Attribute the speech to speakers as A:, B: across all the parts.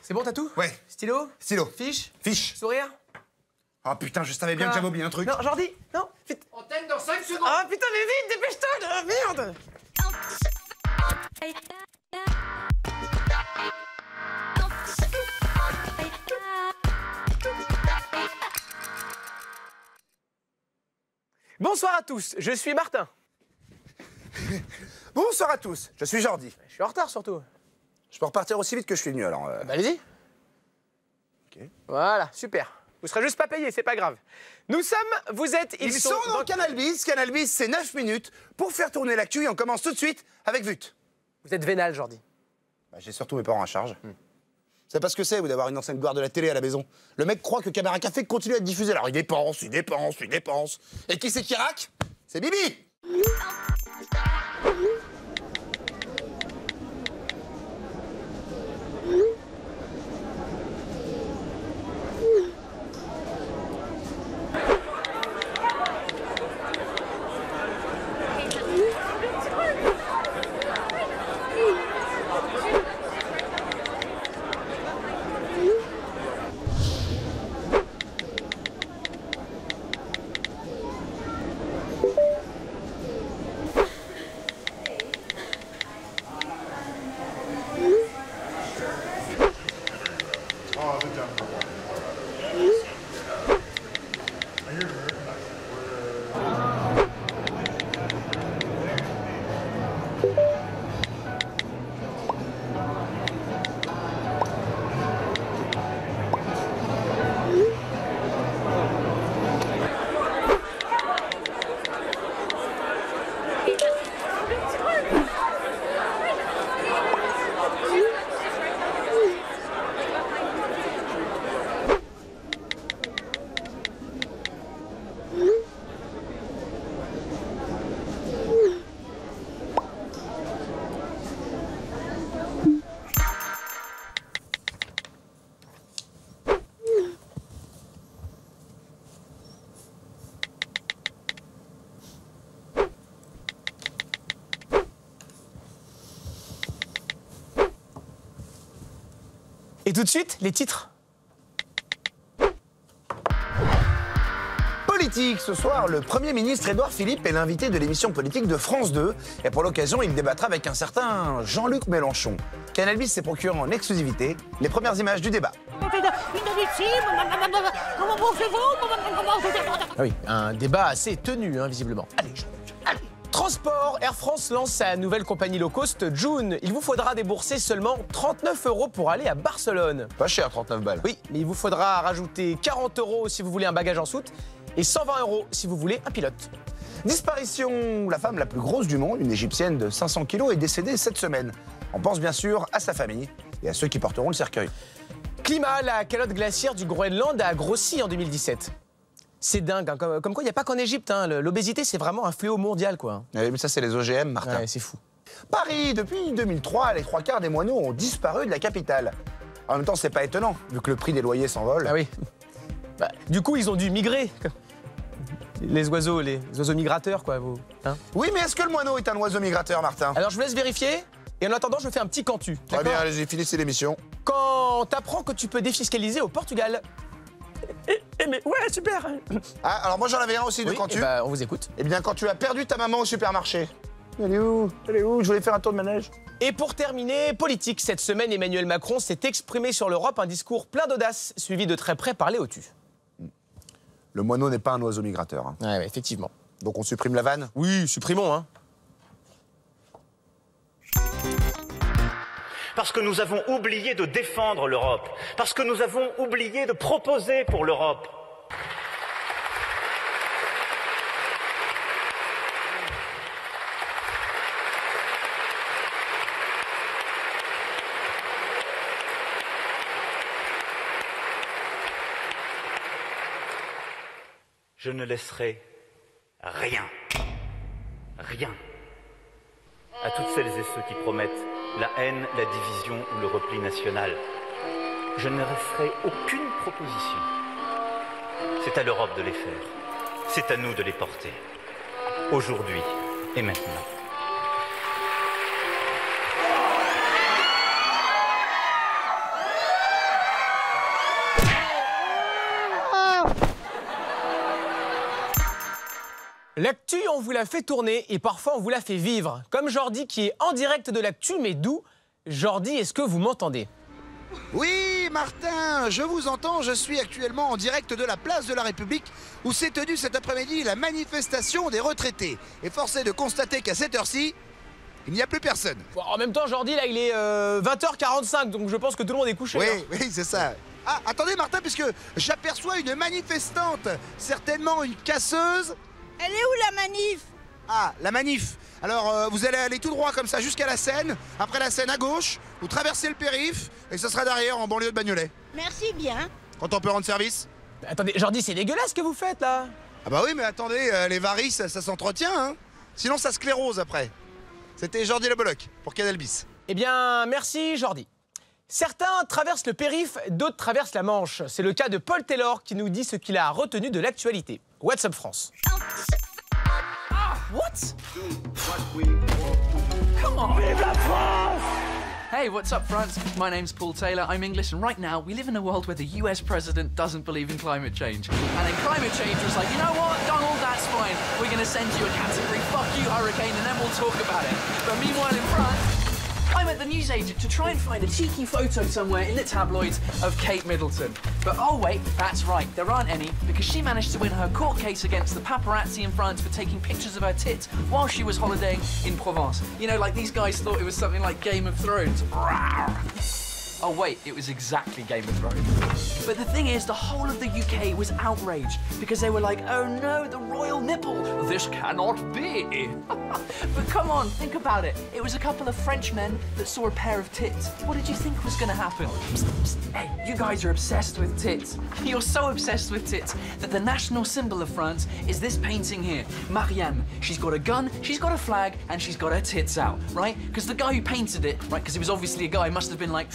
A: C'est bon, t'as tout?
B: Ouais.
A: Stylo?
B: Stylo.
A: Fiche?
B: Fiche.
A: Sourire?
B: Oh putain, je savais bien que j'avais oublié un truc.
A: Non, Jordi, non, vite.
C: Antenne dans 5 secondes.
A: Ah putain, mais vite, dépêche-toi, là, merde. Bonsoir à tous, je suis Martin.
B: Bonsoir à tous, je suis Jordi.
A: Je suis en retard surtout.
B: Je peux repartir aussi vite que je suis venu alors.
A: Bah allez-y.
B: Ok.
A: Voilà, super. Vous serez juste pas payé, c'est pas grave. Nous sommes, vous êtes,
B: Ils sont dans Canal Bis. Canal Bis, c'est 9 minutes pour faire tourner l'actu et on commence tout de suite avec Vut.
A: Vous êtes vénal, Jordi.
B: Bah, j'ai surtout mes parents à charge. C'est pas ce que c'est, vous, d'avoir une ancienne gloire de la télé à la maison. Le mec croit que Cabaret Café continue à être diffusé, alors il dépense. Et qui c'est qui raque? C'est Bibi.
A: Et tout de suite, les titres.
B: Politique, ce soir, le Premier ministre Édouard Philippe est l'invité de l'émission politique de France 2. Et pour l'occasion, il débattra avec un certain Jean-Luc Mélenchon. Canal Bis s'est procuré en exclusivité les premières images du débat.
A: Ah oui, un débat assez tenu, hein, visiblement. Allez, allez. Transport, Air France lance sa nouvelle compagnie low cost Joon. Il vous faudra débourser seulement 39 € pour aller à Barcelone.
B: Pas cher, 39 balles.
A: Oui, mais il vous faudra rajouter 40 € si vous voulez un bagage en soute et 120 € si vous voulez un pilote.
B: Disparition, la femme la plus grosse du monde, une égyptienne de 500 kilos, est décédée cette semaine. On pense bien sûr à sa famille et à ceux qui porteront le cercueil.
A: Climat, la calotte glaciaire du Groenland a grossi en 2017. C'est dingue, hein. Comme quoi il n'y a pas qu'en Égypte, hein. L'obésité c'est vraiment un fléau mondial, quoi.
B: Mais ça, c'est les OGM, Martin.
A: Ouais, c'est fou.
B: Paris, depuis 2003, les 3/4 des moineaux ont disparu de la capitale. En même temps, c'est pas étonnant, vu que le prix des loyers s'envole.
A: Ah oui. Bah, du coup, ils ont dû migrer. Les oiseaux migrateurs, quoi, vous. Hein?
B: Oui, mais est-ce que le moineau est un oiseau migrateur, Martin?
A: Alors, je vous laisse vérifier. Et en attendant, je fais un petit cantu.
B: Très bien, allez-y, finissez l'émission.
A: Quand t'apprends que tu peux défiscaliser au Portugal. Mais ouais, super.
B: Ah, alors moi j'en avais un aussi de quand tu.
A: On vous écoute.
B: Eh bien, quand tu as perdu ta maman au supermarché. Elle est où? Elle est où? Je voulais faire un tour de manège.
A: Et pour terminer, politique. Cette semaine, Emmanuel Macron s'est exprimé sur l'Europe, un discours plein d'audace, suivi de très près par Léo Tu.
B: Le moineau n'est pas un oiseau migrateur. Hein.
A: Ouais, effectivement.
B: Donc on supprime la vanne?
A: Oui, supprimons, hein.
D: Parce que nous avons oublié de défendre l'Europe, parce que nous avons oublié de proposer pour l'Europe. Je ne laisserai rien à toutes celles et ceux qui promettent la haine, la division ou le repli national. Je ne laisserai aucune proposition. C'est à l'Europe de les faire. C'est à nous de les porter. Aujourd'hui et maintenant.
A: L'actu, on vous la fait tourner et parfois on vous la fait vivre. Comme Jordi qui est en direct de l'actu, mais d'où? Jordi, est-ce que vous m'entendez?
C: Oui, Martin, je vous entends. Je suis actuellement en direct de la place de la République où s'est tenue cet après-midi la manifestation des retraités. Et force est de constater qu'à cette heure-ci, il n'y a plus personne.
A: Bon, en même temps, Jordi, là, il est 20h45, donc je pense que tout le monde est couché.
C: Oui,
A: hein.
C: oui, c'est ça. Ah, attendez, Martin, puisque j'aperçois une manifestante, certainement une casseuse.
E: Elle est où la manif?
C: Ah, la manif. Alors, vous allez aller tout droit comme ça jusqu'à la Seine. Après la Seine à gauche, vous traversez le périph' et ça sera derrière en banlieue de Bagnolet.
E: Merci bien.
C: Quand on peut rendre service.
A: Mais attendez, Jordi, c'est dégueulasse ce que vous faites, là.
C: Ah bah oui, mais attendez, les varices, ça s'entretient, hein. Sinon, ça sclérose après. C'était Jordi Le Bolloc pour Canal Bis.
A: Eh bien, merci, Jordi. Certains traversent le périph', d'autres traversent la Manche. C'est le cas de Paul Taylor qui nous dit ce qu'il a retenu de l'actualité. What's up, France?
F: What? Come on! Vive la France! Hey, what's up, France? My name's Paul Taylor. I'm English, and right now we live in a world where the US president doesn't believe in climate change. And then climate change was like, you know what, Donald, that's fine. We're gonna send you a category fuck you hurricane, and then we'll talk about it. But meanwhile, in France, I'm at the newsagent to try and find a cheeky photo somewhere in the tabloids of Kate Middleton. But oh wait, that's right, there aren't any, because she managed to win her court case against the paparazzi in France for taking pictures of her tits while she was holidaying in Provence. You know, like these guys thought it was something like Game of Thrones. Oh wait, it was exactly Game of Thrones. But the thing is, the whole of the UK was outraged because they were like, oh no, the royal nipple, this cannot be. But come on, think about it. It was a couple of Frenchmen that saw a pair of tits. What did you think was gonna happen? Psst, psst. Hey, you guys are obsessed with tits. You're so obsessed with tits that the national symbol of France is this painting here, Marianne. She's got a gun, she's got a flag, and she's got her tits out, right? Because the guy who painted it, right, because he was obviously a guy, must have been like,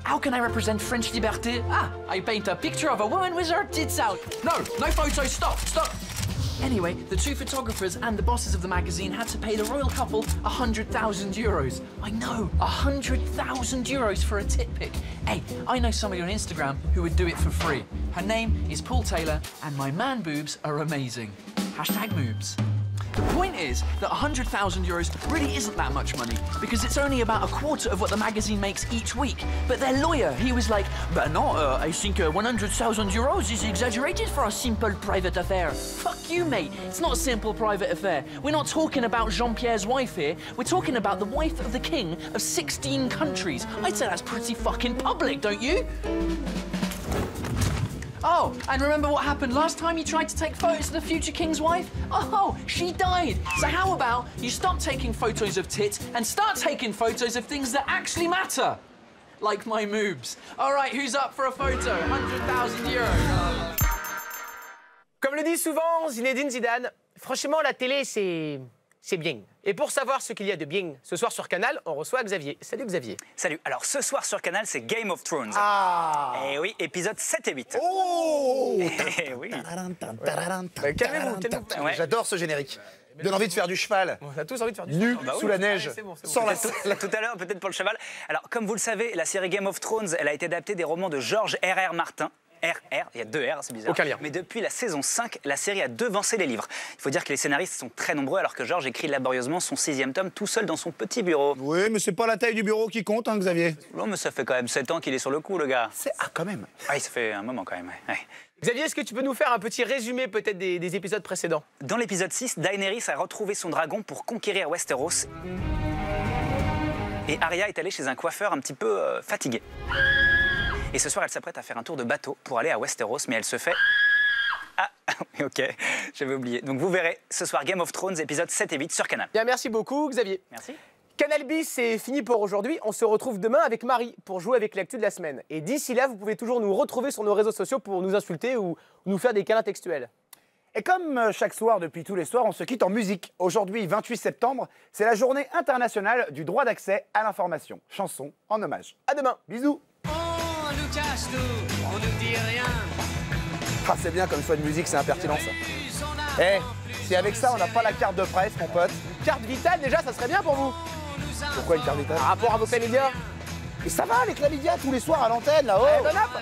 F: how can I represent French liberté? Ah, I paint a picture of a woman with her tits out. No, no photos, stop, stop. Anyway, the two photographers and the bosses of the magazine had to pay the royal couple 100,000 euros. I know, 100,000 euros for a tit pic. Hey, I know somebody on Instagram who would do it for free. Her name is Paul Taylor, and my man boobs are amazing. #moobs. The point is that 100,000 euros really isn't that much money because it's only about a quarter of what the magazine makes each week. But their lawyer, he was like, "But no, I think 100,000 euros is exaggerated for a simple private affair." Fuck you, mate. It's not a simple private affair. We're not talking about Jean-Pierre's wife here. We're talking about the wife of the king of 16 countries. I'd say that's pretty fucking public, don't you? Oh, and remember what happened last time you tried to take photos of the future king's wife? Oh, she died. So how about you stop taking photos of tits and start taking photos of things that actually matter? Like my moobs. All right, who's up for a photo? 100,000 euros.
A: Comme le dit souvent Zinedine Zidane, franchement, la télé, c'est bien. Et pour savoir ce qu'il y a de bien, ce soir sur Canal, on reçoit Xavier. Salut Xavier.
G: Salut. Alors ce soir sur Canal, c'est Game of Thrones.
A: Ah.
G: Et oui, épisode 7 et 8.
C: Oh.
G: Eh oui.
A: Calmez-vous, calmez-vous.
G: Ouais.
B: J'adore ce générique. Donne envie de faire du cheval.
A: On a tous envie de faire du
B: Nu,
A: sport.
B: sous la neige,
A: Allez, c'est bon, c'est bon.
B: sans la
G: Tout à l'heure, peut-être pour le cheval. Alors, comme vous le savez, la série Game of Thrones, elle a été adaptée des romans de George R.R. Martin. RR, il y a 2 R, c'est bizarre.
A: Aucun lien.
G: Mais depuis la saison 5, la série a devancé les livres. Il faut dire que les scénaristes sont très nombreux, alors que George écrit laborieusement son 6e tome tout seul dans son petit bureau.
C: Oui, mais c'est pas la taille du bureau qui compte, hein, Xavier.
G: Non, mais ça fait quand même 7 ans qu'il est sur le coup, le gars.
B: Ah, quand même.
G: Ah, ça fait un moment quand même, ouais.
A: Xavier, est-ce que tu peux nous faire un petit résumé peut-être des épisodes précédents?
G: Dans l'épisode 6, Daenerys a retrouvé son dragon pour conquérir Westeros. Et Arya est allée chez un coiffeur un petit peu fatigué. Et ce soir, elle s'apprête à faire un tour de bateau pour aller à Westeros, mais elle se fait... Ah, ok, j'avais oublié. Donc vous verrez ce soir Game of Thrones, épisodes 7 et 8 sur Canal.
A: Bien, merci beaucoup Xavier.
G: Merci.
A: Canal Bis, c'est fini pour aujourd'hui. On se retrouve demain avec Marie pour jouer avec l'actu de la semaine. Et d'ici là, vous pouvez toujours nous retrouver sur nos réseaux sociaux pour nous insulter ou nous faire des câlins textuels.
B: Et comme chaque soir, depuis tous les soirs, on se quitte en musique. Aujourd'hui, 28 septembre, c'est la journée internationale du droit d'accès à l'information. Chanson en hommage.
A: À demain.
B: Bisous.
H: On nous cache tout, on nous dit rien.
B: Ah, c'est bien comme choix de musique, c'est impertinent ça. Eh, si avec ça, on n'a pas la carte de presse, mon pote.
A: Une carte vitale, déjà, ça serait bien pour vous.
B: Pourquoi une carte vitale?
A: Par rapport à vos chlamydia.
B: Et ça va, les chlamydia, tous les soirs à l'antenne, là-haut.
A: Eh ben, hop.